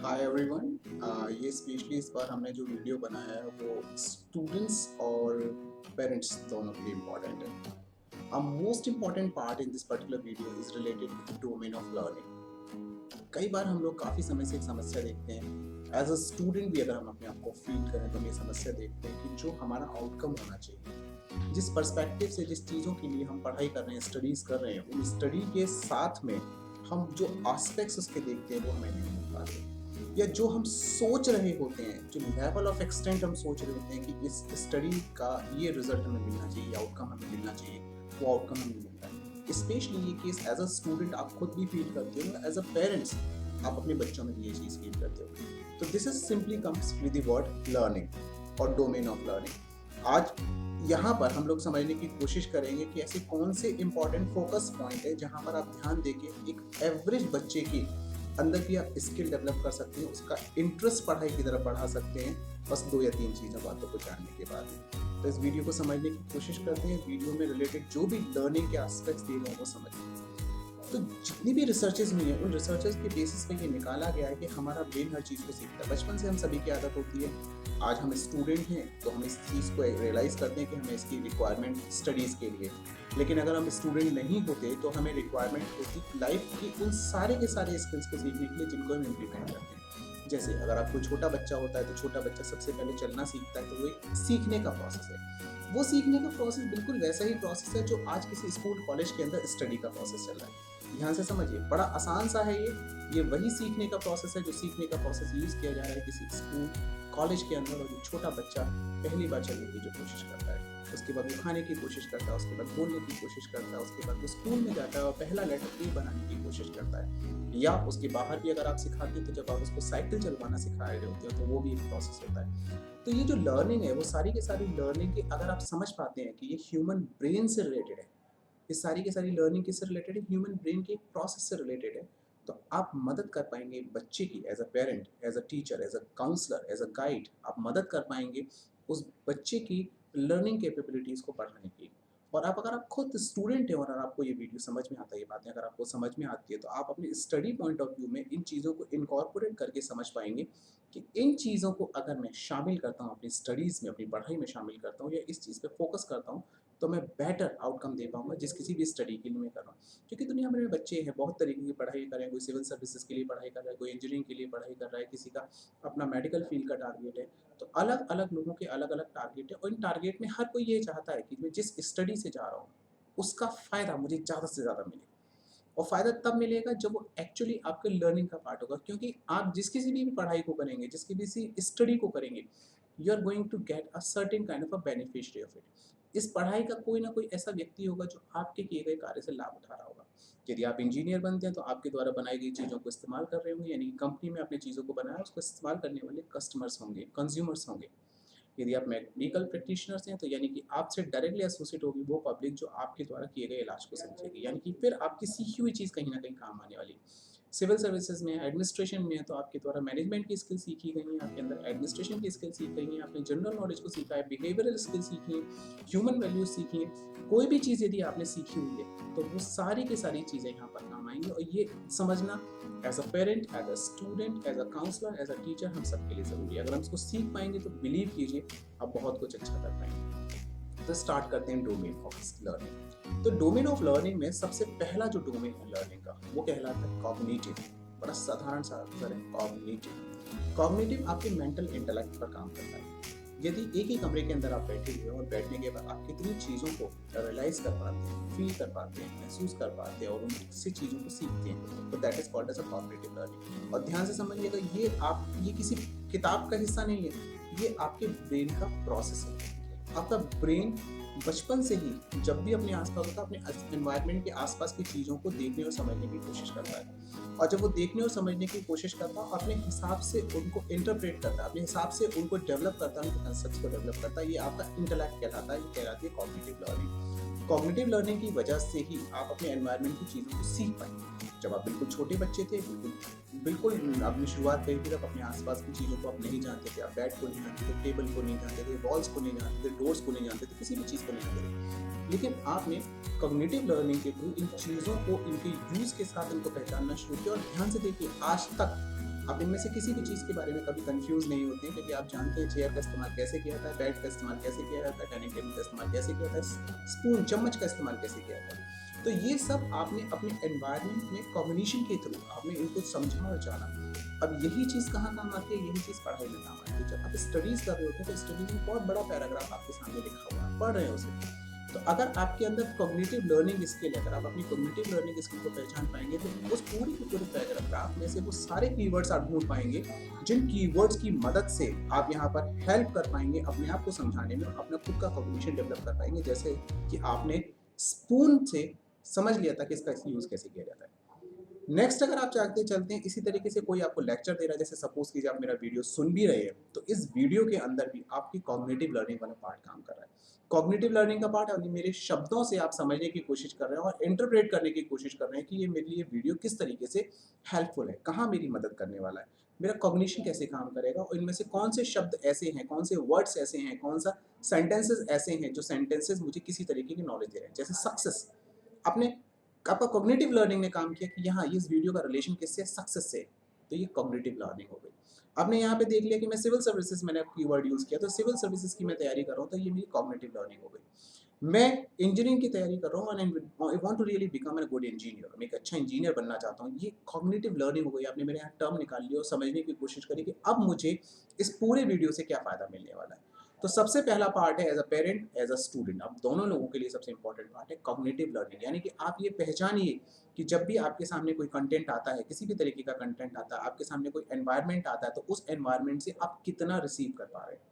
Hi everyone. ये specially इस बार हमने जो वीडियो बनाया है वो स्टूडेंट्स और पेरेंट्स दोनों के लिए इम्पॉर्टेंट है। A most important part in this particular video is related to the domain of learning. कई बार हम लोग काफ़ी समय से एक समस्या देखते हैं, एज अ स्टूडेंट भी अगर हम अपने आप को फील करें तो हम ये समस्या देखते हैं कि जो हमारा आउटकम होना चाहिए, जिस पर्सपेक्टिव से जिस चीज़ों के लिए हम पढ़ाई कर रहे हैं, स्टडीज़ कर रहे हैं, उन स्टडी के साथ में हम जो आस्पेक्ट्स उसके देखते हैं वो हमें नहीं मिल पाते, या जो हम सोच रहे होते हैं, जो लेवल ऑफ एक्सटेंट हम सोच रहे होते हैं कि इस स्टडी का ये रिजल्ट हमें मिलना चाहिए, आउटकम हमें मिलना चाहिए, वो आउटकम हमें मिलता है। स्पेशली ये केस एज अ स्टूडेंट आप खुद भी फील करते हो, एज अ पेरेंट्स आप अपने बच्चों में भी ये चीज़ फील करते हो। तो this is simply comes with the word learning और डोमेन ऑफ लर्निंग। आज यहाँ पर हम लोग समझने की कोशिश करेंगे कि ऐसे कौन से इंपॉर्टेंट फोकस पॉइंट है जहाँ पर आप ध्यान देके एक एवरेज बच्चे की अंदर की आप स्किल डेवलप कर सकते हैं, उसका इंटरेस्ट पढ़ाई की तरफ बढ़ा सकते हैं, बस 2 या 3 चीज़ों बातों को जानने के बाद। तो इस वीडियो को समझने की कोशिश करते हैं। वीडियो में रिलेटेड जो भी लर्निंग के एस्पेक्ट्स दिए गए हैं वो समझें। तो जितनी भी रिसर्चेज हुई हैं उन रिसर्चेज के बेसिस पे ये निकाला गया है कि हमारा ब्रेन हर चीज़ को सीखता है। बचपन से हम सभी की आदत होती है। आज हम स्टूडेंट हैं तो हम इस चीज़ को रियलाइज़ करते हैं कि हमें इसकी रिक्वायरमेंट स्टडीज़ के लिए, लेकिन अगर हम स्टूडेंट नहीं होते तो हमें रिक्वायरमेंट होती लाइफ की उन सारे के सारे स्किल्स को सीखने के लिए जिनको हम इम्प्लीमेंट करते हैं। जैसे अगर आप कोई छोटा बच्चा होता है तो छोटा बच्चा सबसे पहले चलना सीखता है, तो वो एक सीखने का प्रोसेस है। वो सीखने का प्रोसेस बिल्कुल वैसा ही प्रोसेस है जो आज किसी स्कूल कॉलेज के अंदर स्टडी का प्रोसेस चल रहा है। ध्यान से समझिए, बड़ा आसान सा है ये वही सीखने का प्रोसेस है जो सीखने का प्रोसेस यूज किया जा रहा है किसी स्कूल कॉलेज के अंदर। और जो छोटा बच्चा पहली बार चलने की जो कोशिश करता है, उसके बाद वो खाने की कोशिश करता है, उसके बाद बोलने की कोशिश करता है, उसके बाद वो स्कूल में जाता है और पहला लेटर ए बनाने की कोशिश करता है। या उसके बाहर भी अगर आप सिखाते हो तो जब आप उसको साइकिल चलवाना सिखा रहे होते हो तो वो भी एक प्रोसेस होता है। तो ये जो लर्निंग है वो सारी की सारी लर्निंग की अगर आप समझ पाते हैं कि ये ह्यूमन ब्रेन से रिलेटेड है, ये सारी की सारी लर्निंग किससे रिलेटेड है, ह्यूमन ब्रेन के प्रोसेस से रिलेटेड है, तो आप मदद कर पाएंगे बच्चे की as a parent, as a teacher, as a counsellor, as a guide. आप मदद कर पाएंगे उस बच्चे की लर्निंग कैपेबिलिटीज़ को बढ़ाने की। और आप अगर आप खुद स्टूडेंट हैं और अगर आपको ये वीडियो समझ में आता है, ये बातें अगर आपको समझ में आती है, तो आप अपने स्टडी पॉइंट ऑफ व्यू में इन चीज़ों को इनकॉर्पोरेट करके समझ पाएंगे कि इन चीज़ों को अगर मैं शामिल करता हूँ अपनी स्टडीज़ में, अपनी पढ़ाई में शामिल करता हूँ या इस चीज़ पे फोकस करता हूँ, तो मैं बेटर आउटकम दे पाऊँगा जिस किसी भी स्टडी के लिए मैं कर रहा हूँ। क्योंकि दुनिया भर में बच्चे हैं, बहुत तरीके की पढ़ाई कर रहे हैं, कोई सिविल सर्विसेज के लिए पढ़ाई कर रहा है, कोई इंजीनियरिंग के लिए पढ़ाई कर रहा है, किसी का अपना मेडिकल फील्ड का टारगेट है। तो अलग-अलग लोगों के अलग-अलग टारगेट है और इन टारगेट में हर कोई ये चाहता है कि मैं जिस स्टडी से जा रहा हूँ, उसका फ़ायदा मुझे ज़्यादा से ज़्यादा मिले। और फ़ायदा तब मिलेगा जब वो एक्चुअली आपके लर्निंग का पार्ट होगा, क्योंकि आप जिस किसी भी पढ़ाई को करेंगे, जिस किसी स्टडी को करेंगे, you are going to get a certain kind of a beneficiary of it. इस पढ़ाई का कोई ना कोई ऐसा व्यक्ति होगा जो आपके किए गए कार्य से लाभ उठा रहा होगा। यदि आप इंजीनियर बनते हैं तो आपके द्वारा बनाई गई चीज़ों को इस्तेमाल कर रहे होंगे, यानी कि कंपनी में अपनी चीज़ों को बनाया, उसको इस्तेमाल करने वाले कस्टमर्स होंगे, कंज्यूमर्स होंगे। यदि आप मेडिकल प्रैक्टिशनर्स हैं तो यानी कि आपसे डायरेक्टली एसोसिएट होगी वो पब्लिक जो आपके द्वारा किए गए इलाज को समझेगी, यानी कि फिर आपकी सीखी हुई चीज़ कहीं ना कहीं काम आने वाली है। सिविल सर्विसेज में, एडमिनिस्ट्रेशन में है तो आपके द्वारा मैनेजमेंट की स्किल सीखी गई हैं, आपके अंदर एडमिनिस्ट्रेशन की स्किल सीख गई हैं, आपने जनरल नॉलेज को सीखा है, बिहेवियरल स्किल सीखी है, ह्यूमन वैल्यूज सीखी हैं। कोई भी चीज़ यदि आपने सीखी हुई है तो वो सारी की सारी चीज़ें यहाँ पर काम आएंगी। और ये समझना as a parent, as a student, as a counsellor, as a teacher हम सबके लिए ज़रूरी है। अगर हम इसको सीख पाएंगे तो बिलीव कीजिए आप बहुत कुछ अच्छा कर पाएंगे। तो स्टार्ट करते हैं डोमेन ऑफ लर्निंग। तो डोमेन ऑफ लर्निंग में सबसे पहला जो डोमेन है लर्निंग का वो कहलाता है कॉग्निटिव। बड़ा साधारण सा अक्षर है कॉग्निटिव। कॉग्निटिव आपके मेंटल इंटेलेक्ट पर काम करता है। यदि एक ही कमरे के अंदर आप बैठे हुए हो और बैठने के बाद आप कितनी चीज़ों को रियलाइज कर पाते हैं, फील कर पाते हैं, महसूस कर पाते हैं और उनसे चीज़ों को सीखते हैं, तो that is called as a cognitive learning. और ध्यान से समझिएगा, ये किसी किताब का हिस्सा नहीं है, ये आपके ब्रेन का प्रोसेस है। आपका ब्रेन बचपन से ही जब भी अपने आसपास होता है, अपने एनवायरनमेंट के आसपास की चीज़ों को देखने और समझने की कोशिश करता है। और जब वो देखने और समझने की कोशिश करता है, अपने हिसाब से उनको इंटरप्रेट करता है, अपने हिसाब से उनको डेवलप करता है, उनके कंसेप्ट को डेवलप करता है। ये आपका इंटेलेक्ट कहलाता है, ये कहलाती है कॉग्निटिव लर्निंग। कॉग्निटिव लर्निंग की वजह से ही आप अपने एनवायरनमेंट की चीज़ों को सीख पाएंगे। जब आप बिल्कुल छोटे बच्चे थे, बिल्कुल आपने शुरुआत करी थी, तब अपने आसपास की चीज़ों को आप नहीं जानते थे, आप बेड को नहीं जानते थे, टेबल को नहीं जानते थे, वॉल्स को नहीं जानते थे, डोर्स को नहीं जानते थे, किसी भी चीज़ को नहीं जानते थे। लेकिन आपने कॉग्निटिव लर्निंग के थ्रू इन चीज़ों को इनके यूज़ के साथ इनको पहचानना शुरू किया। और ध्यान से देखिए, आज तक आप इनमें से किसी भी चीज़ के बारे में कभी कंफ्यूज नहीं होते हैं, क्योंकि आप जानते हैं चेयर का इस्तेमाल कैसे किया जाता है, बेड का इस्तेमाल कैसे किया जाता है, डाइनिंग टेबल का इस्तेमाल कैसे किया जाता है, स्पून चम्मच का इस्तेमाल कैसे किया जाता है। तो ये सब आपने अपने एनवायरनमेंट में कॉम्बिनेशन के थ्रू आपने इनको समझा और जाना। अब यही चीज़ कहाँ काम आती है, यही चीज़ पढ़ाई में काम आती है। जब आप स्टडीज़ कर रहे होते हैं तो स्टडीज़ में बहुत बड़ा पैराग्राफ आपके सामने लिखा हुआ है, पढ़ रहे हैं उसे। तो अगर आपके अंदर कॉग्निटिव लर्निंग स्किल है, अगर आप अपनी कॉग्निटिव लर्निंग स्किल को पहचान पाएंगे तो उस पूरी के पूरे पैराग्राफ में से वो सारे कीवर्ड्स आप ढूंढ पाएंगे, जिन कीवर्ड्स की मदद से आप यहाँ पर हेल्प कर पाएंगे अपने आप को समझाने में, अपना खुद का कॉग्निशन डेवलप कर पाएंगे। जैसे कि आपने स्पून से समझ लिया था कि इसका यूज़ कैसे किया जाता है। नेक्स्ट अगर आप चाहते चलते हैं, इसी तरीके से कोई आपको लेक्चर दे रहा है, जैसे सपोज कीजिए आप मेरा वीडियो सुन भी रहे हैं, तो इस वीडियो के अंदर भी आपकी कॉग्निटिव लर्निंग वाला पार्ट काम कर रहा है। कॉग्निटिव लर्निंग का पार्ट यानी मेरे शब्दों से आप समझने की कोशिश कर रहे हैं और इंटरप्रेट करने की कोशिश कर रहे हैं कि ये मेरे लिए वीडियो किस तरीके से हेल्पफुल है, कहाँ मेरी मदद करने वाला है, मेरा कॉग्निशन कैसे काम करेगा, और इनमें से कौन से शब्द ऐसे हैं, कौन से वर्ड्स ऐसे हैं, कौन सा सेंटेंसेस ऐसे हैं जो सेंटेंसेस मुझे किसी तरीके की नॉलेज दे रहे हैं। जैसे सक्सेस, आपने आपका कॉग्निटिव लर्निंग ने काम किया कि यहाँ इस वीडियो का रिलेशन किससे, सक्सेस से, तो ये कॉग्निटिव लर्निंग हो गई। आपने यहाँ पे देख लिया कि मैं सिविल सर्विसेज, मैंने कीवर्ड यूज़ किया, तो सिविल सर्विसेज की मैं तैयारी कर रहा हूँ, तो ये मेरी कॉग्निटिव लर्निंग हो गई। मैं इंजीनियरिंग की तैयारी कर रहा हूँ and I want to really become a good engineer, मैं एक अच्छा इंजीनियर बनना चाहता हूँ, ये कॉग्निटिव लर्निंग हो गई। आपने मेरे यहाँ टर्म निकाल लिया और समझने की कोशिश करी कि अब मुझे इस पूरे वीडियो से क्या फ़ायदा मिलने वाला है। तो सबसे पहला पार्ट है as a parent, as a student, अब दोनों लोगों के लिए सबसे इंपॉर्टेंट पार्ट है कॉग्निटिव लर्निंग, यानी कि आप ये पहचानिए कि जब भी आपके सामने कोई कंटेंट आता है, किसी भी तरीके का कंटेंट आता है, आपके सामने कोई एनवायरनमेंट आता है, तो उस एनवायरनमेंट से आप कितना रिसीव कर पा रहे हैं।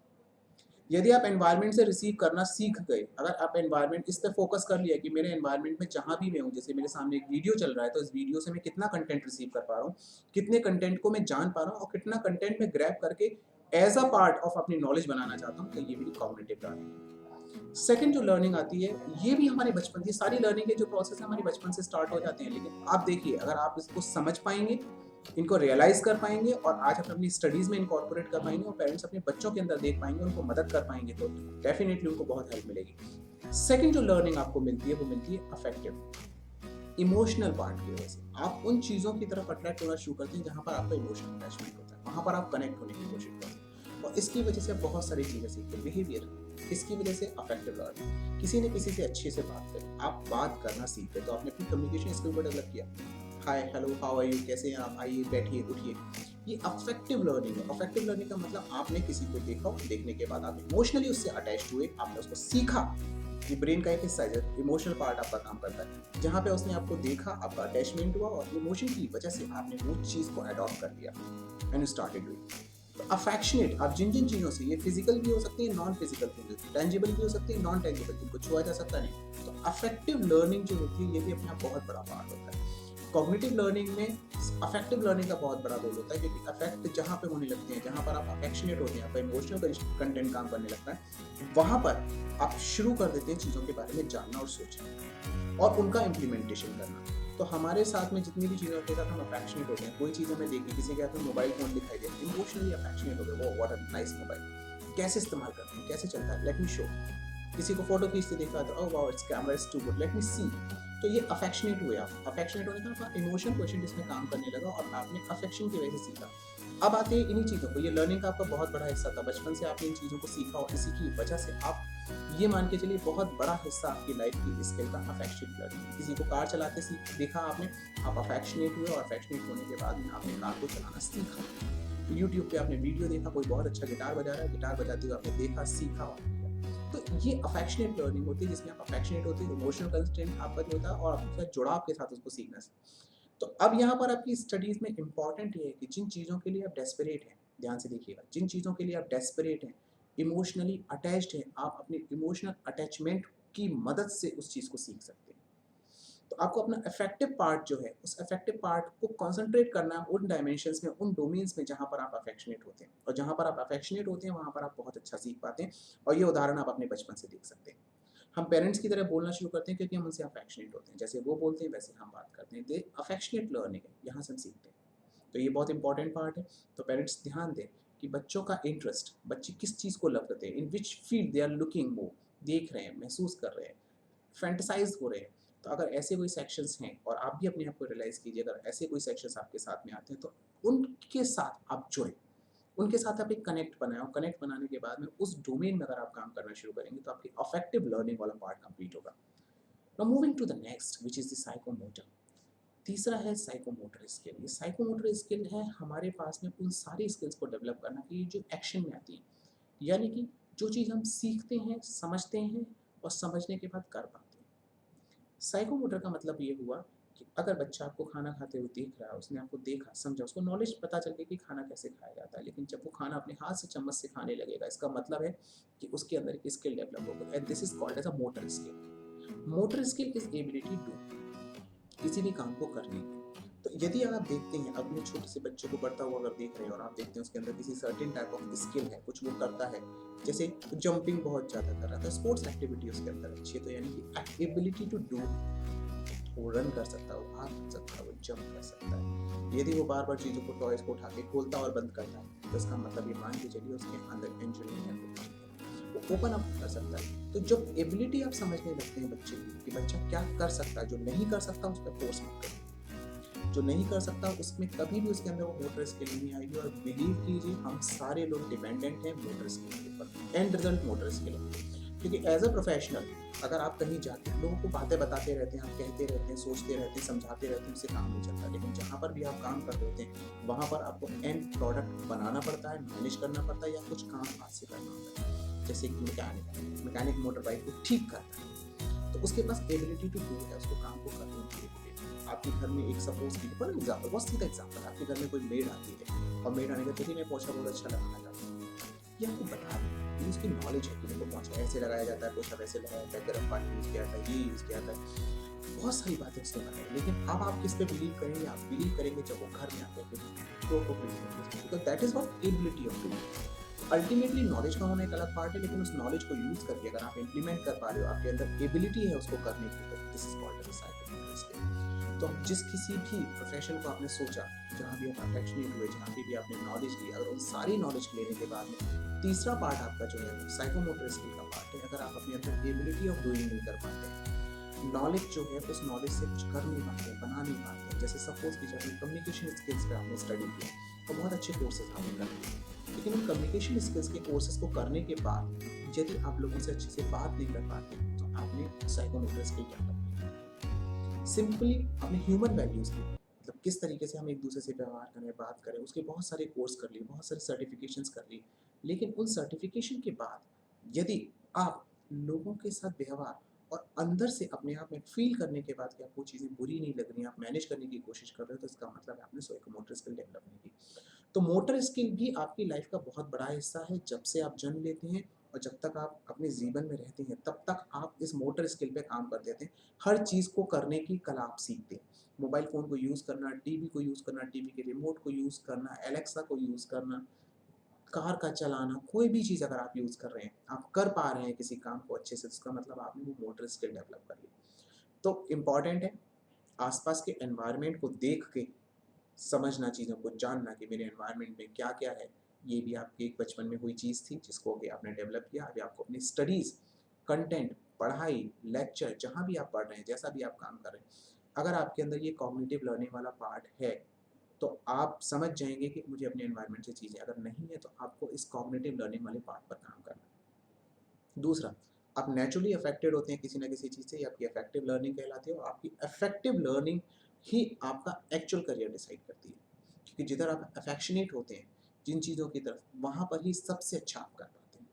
यदि आप एनवायरनमेंट से रिसीव करना सीख गए, अगर आप एनवायरनमेंट इस पे फोकस कर लिया कि मेरे एनवायरनमेंट में जहाँ भी मैं हूँ, जैसे मेरे सामने एक वीडियो चल रहा है, तो इस वीडियो से मैं कितना कंटेंट रिसीव कर पा रहा हूँ, कितने कंटेंट को मैं जान पा रहा हूँ और कितना कंटेंट में ग्रैब करके एज अ पार्ट ऑफ अपनी नॉलेज बनाना चाहता हूँ, तो ये मेरी कॉग्निटिव लर्निंग है। सेकंड जो लर्निंग आती है, ये भी हमारे बचपन, ये सारी लर्निंग के जो प्रोसेस है हमारे बचपन से स्टार्ट हो जाते हैं, लेकिन आप देखिए अगर आप इसको समझ पाएंगे, इनको रियलाइज कर पाएंगे और आज अपनी स्टडीज में इनकॉर्पोरेट कर पाएंगे और पेरेंट्स अपने बच्चों के अंदर देख पाएंगे, उनको मदद कर पाएंगे, तो डेफिनेटली उनको बहुत हेल्प मिलेगी। सेकंड जो लर्निंग आपको मिलती है वो मिलती है अफेक्टिव, इमोशनल पार्ट की वजह से आप उन चीज़ों की तरफ अट्रैक्ट होना शुरू करते हैं जहाँ पर आपका इमोशनल अटैचमेंट होता है, वहाँ पर आप कनेक्ट होने की कोशिश करते हैं और इसकी वजह से बहुत सारी चीज़ें सीखते हैं। बिहेवियर, इसकी वजह से अफेक्टिव लर्निंग, किसी ने किसी से अच्छे से बात करी, आप बात करना सीखते तो आपने अपनी कम्युनिकेशन स्किल को डेवलप किया। हाय, हेलो, हाउ आर यू, कैसे हैं आप, आइए बैठिए उठिए, ये अफेक्टिव लर्निंग है। अफेक्टिव लर्निंग का मतलब आपने किसी को देखा, देखने के बाद आप इमोशनली उससे अटैच हुए, आपने उसको सीखा। ये ब्रेन का एक हिस्सा है, इमोशनल पार्ट आपका काम करता है, जहाँ पे उसने आपको देखा, आपका अटैचमेंट हुआ और इमोशन की वजह से आपने वो चीज़ को अडॉप्ट कर लिया एंड स्टार्टेड डूइंग। तो अफेक्शनेट, आप जिन जिन चीज़ों से, ये फिजिकल भी हो सकती है, नॉन फिजिकल भी हो सकती है, टेंजिबल भी हो सकती है, नॉन टेंजिबल, जिनको छुआ जा सकता नहीं, तो अफेक्टिव लर्निंग जो होती है ये भी अपना बहुत बड़ा पार्ट होता है। कॉग्निटिव लर्निंग में अफेक्टिव लर्निंग का बहुत बड़ा रोल होता है, क्योंकि अफेक्ट जहाँ पे होने लगते हैं, जहाँ पर आप अफेक्शनेट होते हैं, आपका इमोशनल कंटेंट काम करने लगता है, वहाँ पर आप शुरू कर देते हैं चीज़ों के बारे में जानना और सोचना और उनका इम्प्लीमेंटेशन करना। तो हमारे साथ में जितनी भी चीज़ों के साथ हम अफेक्शनेट होते हैं, कोई चीज़ हमें देखी, किसी के हाथ में मोबाइल फोन दिखाई दे, इमोशनली अफेक्शनेट हो गए, वो व्हाट अ नाइस मोबाइल, कैसे इस्तेमाल करते हैं, कैसे चलता है, लेट मी शो। किसी को फोटो खींचते देखा तो oh wow, it's camera is too good, let me see. तो ये अफेक्शनेट हुए आप, अफेक्शनेट होने का आपका इमोशन क्वेश्चन इसमें काम करने लगा और आपने अफेक्शन की वजह से सीखा। अब आते हैं इन्हीं चीज़ों को, ये लर्निंग का आपका बहुत बड़ा हिस्सा था, बचपन से आपने इन चीज़ों को सीखा और इसी की वजह से आप ये मान के चलिए बहुत बड़ा हिस्सा आपकी लाइफ की स्किल का अफेक्शनेट लर्निंग। किसी को कार चलाते सीख देखा आपने, आप अफेक्शनेट हुए और अफेक्शनेट होने के बाद में आपने कार को चलाना सीखा। यूट्यूब पे आपने वीडियो देखा, कोई बहुत अच्छा गिटार बजा रहा है, गिटार बजाते हुए आपने देखा, सीखा और किया। तो ये अफेक्शनेट लर्निंग होती है, जिसमें आप अफेक्शनेट होते हैं, इमोशनल कंस्ट्रेंट आपका जो होता है और आपके साथ जुड़ाव के साथ उसको सीखना से। तो अब यहाँ पर आपकी स्टडीज़ में इंपॉर्टेंट ये है कि जिन चीज़ों के लिए आप डेस्परेट हैं, ध्यान से देखिएगा, जिन चीज़ों के लिए आप डेस्परेट हैं, इमोशनली अटैच्ड हैं, आप अपने इमोशनल अटैचमेंट की मदद से उस चीज़ को सीख सकते हैं। तो आपको अपना इफेक्टिव पार्ट जो है, उस इफेक्टिव पार्ट को कंसंट्रेट करना है उन डायमेंशंस में, उन डोमेन्स में जहाँ पर आप अफेक्शनेट होते हैं, और जहाँ पर आप अफेक्शनेट होते हैं वहाँ पर आप बहुत अच्छा सीख पाते हैं। और ये उदाहरण आप अपने बचपन से देख सकते हैं। हम पेरेंट्स की तरह बोलना शुरू करते हैं क्योंकि हम उनसे अफेक्शनेट होते हैं, जैसे वो बोलते हैं वैसे हम बात करते हैं, दे अफेक्शनेट लर्निंग है, यहाँ से हम सीखते हैं। तो ये बहुत इंपॉर्टेंट पार्ट है। तो पेरेंट्स ध्यान दें कि बच्चों का इंटरेस्ट, बच्चे किस चीज़ को लव करते हैं, in which field they are looking, वो देख रहे हैं, महसूस कर रहे हैं, फैंटसाइज हो रहे हैं। तो अगर ऐसे कोई सेक्शंस हैं और आप भी अपने आप को रियलाइज़ कीजिए, अगर ऐसे कोई सेक्शंस आपके साथ में आते हैं तो उनके उसके साथ आप जुड़े, उनके साथ आप एक कनेक्ट बनाए और कनेक्ट बनाने के बाद में उस डोमेन में अगर आप काम करना शुरू करेंगे तो आपकी अफेक्टिव लर्निंग वाला पार्ट कंप्लीट होगा। Now moving to the next which is the psychomotor. तीसरा है साइकोमोटर स्किल। ये साइकोमोटर स्किल है हमारे पास में उन सारी स्किल्स को डेवलप करना कि जो एक्शन में आती है, यानी कि जो चीज़ हम सीखते हैं, समझते हैं और समझने के बाद कर पाते हैं। साइकोमोटर का मतलब ये हुआ कि अगर बच्चा आपको खाना खाते हुए देख रहा है, उसने आपको देखा, समझा, उसको नॉलेज पता चल गई कि खाना कैसे खाया जाता है, लेकिन जब वो खाना अपने हाथ से चम्मच से खाने लगेगा, इसका मतलब है कि उसके अंदर एक स्किल डेवलप होगा and this is called as a motor skill. Motor skill is ability to किसी भी काम को करने की। तो यदि आप देखते हैं अपने छोटे से बच्चे को पढ़ता हुआ अगर देख रहे हैं और आप देखते हैं उसके अंदर किसी सर्टेन टाइप ऑफ स्किल है, कुछ वो करता है, जैसे जंपिंग बहुत ज़्यादा कर रहा था, स्पोर्ट्स एक्टिविटी उसके अंदर अच्छी है, तो यानी कि एबिलिटी टू डू, वो रन कर सकता है, वो भाग सकता है, वो जंप कर सकता है। यदि वो बार बार चीज़ों को, टॉयज को उठा के खोलता और बंद करता है, तो इसका मतलब ये मान के चलिए उसके अंदर इंजरी है, वो ओपन अप कर सकता है। तो जब एबिलिटी आप समझने लगते हैं बच्चे की कि बच्चा क्या कर सकता है, जो नहीं कर सकता उस पर फोर्स मत करिए, जो नहीं कर सकता उसमें कभी भी उसके अंदर वो मोटर स्किल नहीं आएगी। और बिलीव कीजिए हम सारे लोग डिपेंडेंट हैं मोटर स्किल के ऊपर, एंड रिजल्ट मोटर स्किल है। क्योंकि एज अ प्रोफेशनल अगर आप कहीं जाते हैं, लोगों को बातें बताते रहते हैं, आप कहते रहते हैं, सोचते रहते हैं, समझाते रहते हैं, उससे काम नहीं चलता। लेकिन जहाँ पर भी आप काम कर रहे होते हैं वहाँ पर आपको एंड प्रोडक्ट बनाना पड़ता है, मैनेज करना पड़ता है, या कुछ काम हाथ से करना होता है। जैसे कि मैकेनिक मोटर बाइक को ठीक करता है, तो उसके पास एबिलिटी टू डू है, उसको काम को करने की। आपके घर में एक सपोज की एग्जाम्पल, बहुत सीधा एग्जाम्पल, आपके घर में कोई मेड आती है और मेड आने के बाद मैं पोछा बहुत अच्छा लगाना चाहता हूँ, ये आपको बता दें, ये उसकी नॉलेज है कि मेरे को पोछा ऐसे लगाया जाता है, पोछा वैसे लगाया जाता है, गर्म पानी यूज़ किया जाता है, ये यूज़ किया जाता है, बहुत सारी बातें उसने बताई। लेकिन अब आप किस पे बिलीव करेंगे? आप बिलीव करेंगे जब वो घर में आते हैं तो because that is what ability of doing. Ultimately knowledge का होना एक अलग पार्ट है, लेकिन उस नॉलेज को यूज करके अगर आप इम्प्लीमेंट कर पा रहे हो, आपके अंदर एबिलिटी है उसको करने की, तो this is called as psychomotor skill. तो जिस किसी भी प्रोफेशन को आपने सोचा, जहाँ भी आप अफेक्शनेट हुए, जहाँ भी आपने नॉलेज ली, अगर उन सारी नॉलेज लेने के बाद में तीसरा पार्ट आपका जो है साइकोमोटर स्किल का पार्ट है। अगर आप अपने अंदर एबिलिटी ऑफ डूइंग नहीं कर पाते, नॉलेज जो है उस नॉलेज से कुछ कर नहीं पाते, बना नहीं पाते, जैसे सपोज की जब कम्युनिकेशन स्किल्स पे आपने स्टडी किया तो बहुत अच्छे कोर्सेज आपने कर लिए, लेकिन उन कम्युनिकेशन स्किल्स के कोर्सेज को करने के बाद यदि आप लोगों से अच्छे से बात नहीं कर पाते तो आपने साइकोमोटर स्किल डेवलप किया। सिंपली अपने ह्यूमन वैल्यूज़ की, मतलब किस तरीके से हम एक दूसरे से व्यवहार करें, बात करें, उसके बहुत सारे कोर्स कर लिए, बहुत सारे सर्टिफिकेशंस कर लिए, लेकिन उन सर्टिफिकेशन के बाद यदि आप लोगों के साथ व्यवहार और अंदर से अपने आप में फील करने के बाद कि आपको चीज़ें बुरी नहीं लग रही, आप मैनेज करने की कोशिश कर रहे हो, तो इसका मतलब है आपने साइकोमोटर स्किल डेवलप नहीं की। तो मोटर स्किल भी आपकी लाइफ का बहुत बड़ा हिस्सा है। जब से आप जन्म लेते हैं और जब तक आप अपने जीवन में रहते हैं, तब तक आप इस मोटर स्किल पे काम करते रहते हैं। हर चीज़ को करने की कला आप सीखते हैं। मोबाइल फ़ोन को यूज़ करना, टीवी को यूज़ करना, टीवी के रिमोट को यूज़ करना, एलेक्सा को यूज़ करना, कार का चलाना, कोई भी चीज़ अगर आप यूज़ कर रहे हैं, आप कर पा रहे हैं किसी काम को अच्छे से, इसका मतलब आपने वो मोटर स्किल डेवलप कर ली। तो इम्पॉर्टेंट है आसपास के एनवायरनमेंट को देख के समझना, चीज़ों को जानना कि मेरे एनवायरनमेंट में क्या-क्या है। ये भी आपकी एक बचपन में हुई चीज़ थी जिसको कि आपने डेवलप किया। अभी आपको अपनी स्टडीज़, कंटेंट, पढ़ाई, लेक्चर, जहाँ भी आप पढ़ रहे हैं, जैसा भी आप काम कर रहे हैं, अगर आपके अंदर ये कॉग्निटिव लर्निंग वाला पार्ट है, तो आप समझ जाएँगे कि मुझे अपने एनवायरनमेंट से चीज़ें, अगर नहीं है तो आपको इस कॉग्निटिव लर्निंग वाले पार्ट पर काम करना है। दूसरा, आप नेचुरली अफेक्टेड होते हैं किसी न किसी चीज़ से, ये आपकी अफेक्टिव लर्निंग कहलाती है और आपकी अफेक्टिव लर्निंग ही आपका एक्चुअल करियर डिसाइड करती है। क्योंकि जिधर आप अफेक्शनेट होते हैं जिन चीज़ों की तरफ, वहाँ पर ही सबसे अच्छा आप कर पाते हैं।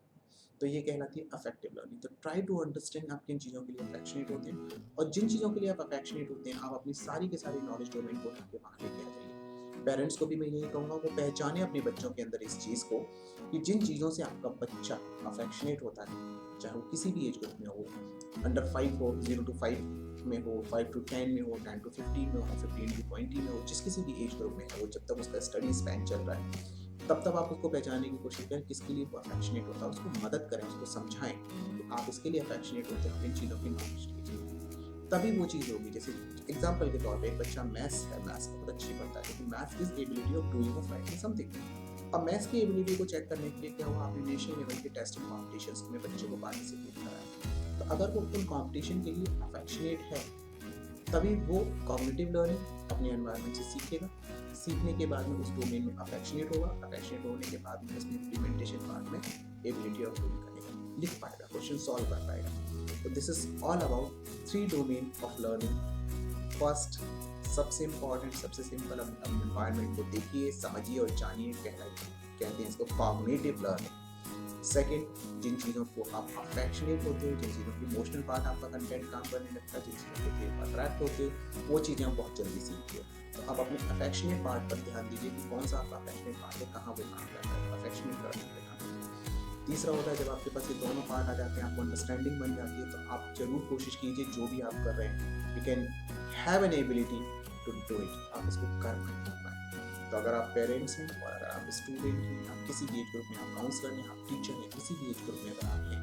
तो ये कहलाती है अफेक्टिव लर्निंग। तो ट्राई टू अंडरस्टैंड आप किन चीज़ों के लिए अफेक्शनेट होते हैं, और जिन चीज़ों के लिए आप अफेक्शनेट होते हैं, आप अपनी सारी के सारी नॉलेज डोमेन को उठा के वहाँ लेके आ जाइए। पेरेंट्स को भी मैं यही कहूँगा, वो पहचाने अपने बच्चों के अंदर इस चीज़ को कि जिन चीज़ों से आपका बच्चा अफेक्शनेट होता है, चाहे वो किसी भी एज ग्रुप में हो, अंडर 5 हो, 0 to 5 में हो, 5 to 10 में हो, 10 to 15 में हो, 15 to 20 में हो, जिस किसी भी एज ग्रुप में है वो, जब तक उसका स्टडी स्पैन चल रहा है, तब आप उसको पहचानने की कोशिश करें किसके लिए वो अफेक्शनेट होता है, उसको मदद करें, उसको समझाएं कि आप इसके लिए अफेक्शनेट होते हैं, इन चीज़ों की नॉलेज लीजिए, तभी वो चीज़ होगी। जैसे एग्जाम्पल के तौर पे एक बच्चा मैथ्स है, मैथ्स बहुत अच्छी पढ़ता है, लेकिन maths is ability of doing और राइटिंग समथिंग। अब मैथ्स की एबिलिटी को चेक करने के लिए क्या हुआ, आपने नेशनल लेवल के टेस्टिंग कॉम्पिटिशन्स में बच्चे को पार्टिसिपेट कराया, तो अगर वो उन कॉम्पिटिशन के लिए अफेक्शनेट है, तभी वो कॉग्निटिव लर्निंग अपने एनवायरनमेंट से सीखेगा, सीखने के बाद में उस डोमेन में अफेक्शनेट होगा, अफेक्शनेट होने के बाद में उसमें इम्प्लीमेंटेशन पार्ट में एबिलिटी ऑफ डूइंग करेगा, लिख पाएगा, क्वेश्चन सॉल्व कर पाएगा। तो this is all about 3 domain of learning. First, सबसे इम्पॉर्टेंट, सबसे सिंपल, अपने एनवायरनमेंट को देखिए, समझिए और जानिए, कहते हैं इसको कॉग्निटिव लर्निंग। सेकेंड, जिन चीज़ों को आप अफेक्शनेट होते हो, जिन चीज़ों की इमोशनल पार्ट आपका कंटेंट काम करने लगता है, जिन चीज़ों के लिए अट्रैक्ट होते हो, वो चीज़ें आप बहुत जल्दी सीखते हो। तो आप अपने अफेक्शनेट पार्ट पर ध्यान दीजिए कि कौन सा आपका अफेक्शनेट पार्ट है, कहाँ वो काम करता है, अफेक्शनेट लर्निंग पे काम करता है। तीसरा होता है, जब आपके पास ये दोनों पार्ट आ जाते हैं, आपको अंडरस्टैंडिंग बन जाती है, तो आप जरूर कोशिश कीजिए जो भी आप कर रहे हैं, you can have an ability to do it, आप इसको कर पाए। तो अगर आप पेरेंट्स हैं और अगर आप स्टूडेंट हैं, आप किसी भी एज ग्रुप में, आप काउंसलर हैं, आप टीचर हैं, किसी भी एज ग्रुप में अगर आप हैं,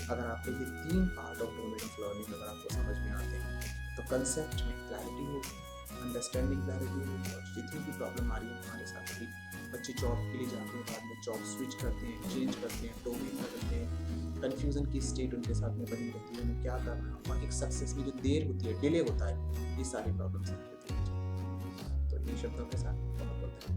अगर आपको ये 3 part of domain of learning अगर आपको समझ में आते हैं, तो कंसेप्ट में क्लैरिटी होगी, अंडरस्टैंडिंग क्लैरिटी होगी, और जितनी भी प्रॉब्लम आ रही है हमारे साथ भी, बच्चे जॉब के लिए जाते हैं, बाद में जॉब स्विच करते हैं, चेंज करते हैं, डोमेन बदलते हैं, कन्फ्यूजन की स्टेट उनके साथ में बनी रहती है, उन्हें क्या करना है, और एक सक्सेस में जो देर होती है, डिले होता है, ये सारी प्रॉब्लम्स होती है। तो इन शब्दों के साथ बहुत बहुत